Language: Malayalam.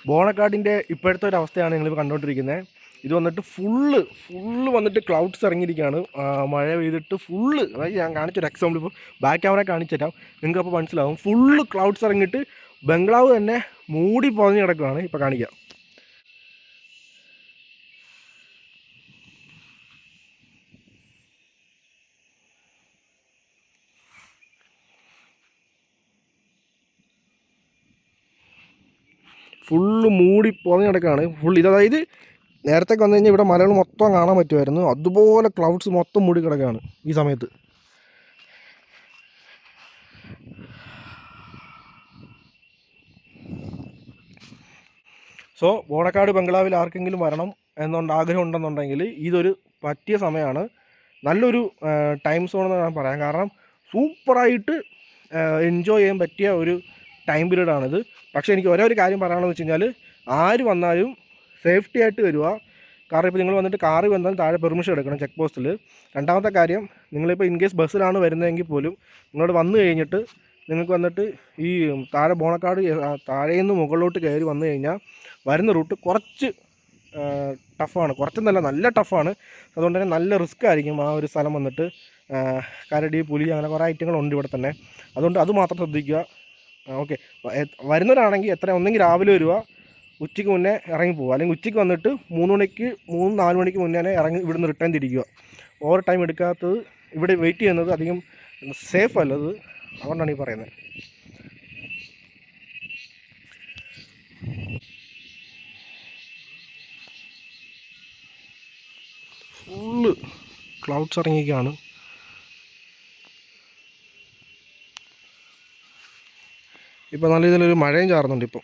ബോണക്കാടിൻ്റെ ഇപ്പോഴത്തെ ഒരു അവസ്ഥയാണ് നിങ്ങളിപ്പോൾ കണ്ടുകൊണ്ടിരിക്കുന്നത്. ഇത് വന്നിട്ട് ഫുള്ള് വന്നിട്ട് ക്ലൗഡ്സ് ഇറങ്ങിയിരിക്കുകയാണ്. മഴ പെയ്തിട്ട് ഫുള്ള്, അതായത് ഞാൻ കാണിച്ചൊരു എക്സാമ്പിൾ ഇപ്പോൾ ബാക്ക് ക്യാമറ കാണിച്ചു തരാം, നിങ്ങൾക്ക് അപ്പോൾ മനസ്സിലാവും. ഫുള്ള് ക്ലൗഡ്സ് ഇറങ്ങിയിട്ട് ബംഗ്ലാവ് തന്നെ മൂടി പൊതിഞ്ഞ് കിടക്കുകയാണ്. ഇപ്പോൾ കാണിക്കാം. ഫുള്ള് മൂടി പൊതിഞ്ഞ് കിടക്കുകയാണ് ഫുൾ. അതായത് നേരത്തെ വന്നു കഴിഞ്ഞാൽ ഇവിടെ മലകൾ മൊത്തം കാണാൻ പറ്റുമായിരുന്നു, അതുപോലെ ക്ലൗഡ്സ് മൊത്തം മൂടി കിടക്കുകയാണ് ഈ സമയത്ത്. സോ ബോണക്കാട് ബംഗ്ലാവിൽ ആർക്കെങ്കിലും വരണം ആഗ്രഹം ഉണ്ടെന്നുണ്ടെങ്കിൽ ഇതൊരു പറ്റിയ സമയമാണ്. നല്ലൊരു ടൈം സോൺ എന്ന് ഞാൻ പറയാം. കാരണം സൂപ്പറായിട്ട് എൻജോയ് ചെയ്യാൻ പറ്റിയ ഒരു ടൈം പീരീഡാണിത്. പക്ഷേ എനിക്ക് ഒരേ ഒരു കാര്യം പറയാനുള്ളത് വെച്ച് കഴിഞ്ഞാൽ, ആര് വന്നാലും സേഫ്റ്റി ആയിട്ട് വരിക. കാരണം ഇപ്പോൾ നിങ്ങൾ വന്നിട്ട് കാറ് വന്നാൽ താഴെ പെർമിഷൻ എടുക്കണം ചെക്ക് പോസ്റ്റിൽ. രണ്ടാമത്തെ കാര്യം, നിങ്ങളിപ്പോൾ ഇൻ കേസ് ബസ്സിലാണ് വരുന്നതെങ്കിൽ പോലും നിങ്ങളോട് വന്നു കഴിഞ്ഞിട്ട് നിങ്ങൾക്ക് വന്നിട്ട് ഈ താഴെ ബോണക്കാട് താഴേന്ന് മുകളിലോട്ട് കയറി വന്നു കഴിഞ്ഞാൽ വരുന്ന റൂട്ട് കുറച്ച് ടഫാണ്. കുറച്ചെന്നല്ല, നല്ല ടഫാണ്. അതുകൊണ്ട് തന്നെ നല്ല റിസ്ക് ആയിരിക്കും ആ ഒരു സ്ഥലം വന്നിട്ട്. കരടി, പുലി, അങ്ങനെ കുറേ ഐറ്റങ്ങളുണ്ട് ഇവിടെ തന്നെ. അതുകൊണ്ട് അത് മാത്രം ശ്രദ്ധിക്കുക. ഓക്കെ, വരുന്നവരാണെങ്കിൽ ഒന്നെങ്കിൽ രാവിലെ വരിക, ഉച്ചയ്ക്ക് മുന്നേ ഇറങ്ങി പോവുക. അല്ലെങ്കിൽ ഉച്ചയ്ക്ക് വന്നിട്ട് 3-4 മണിക്ക് മുന്നേ ഇറങ്ങി ഇവിടുന്ന് റിട്ടേൺ തിരിക്കുക. ഓവർ ടൈം എടുക്കാത്തത്, ഇവിടെ വെയിറ്റ് ചെയ്യുന്നത് അധികം സേഫ് അല്ലത്. അതുകൊണ്ടാണ് ഈ പറയുന്നത്. ഫുള്ള് ക്ലൗഡ്സ് ഇറങ്ങിയൊക്കെയാണ്. ഇപ്പോൾ നല്ല രീതിയിലൊരു മഴയും ചാറുന്നുണ്ട് ഇപ്പോൾ.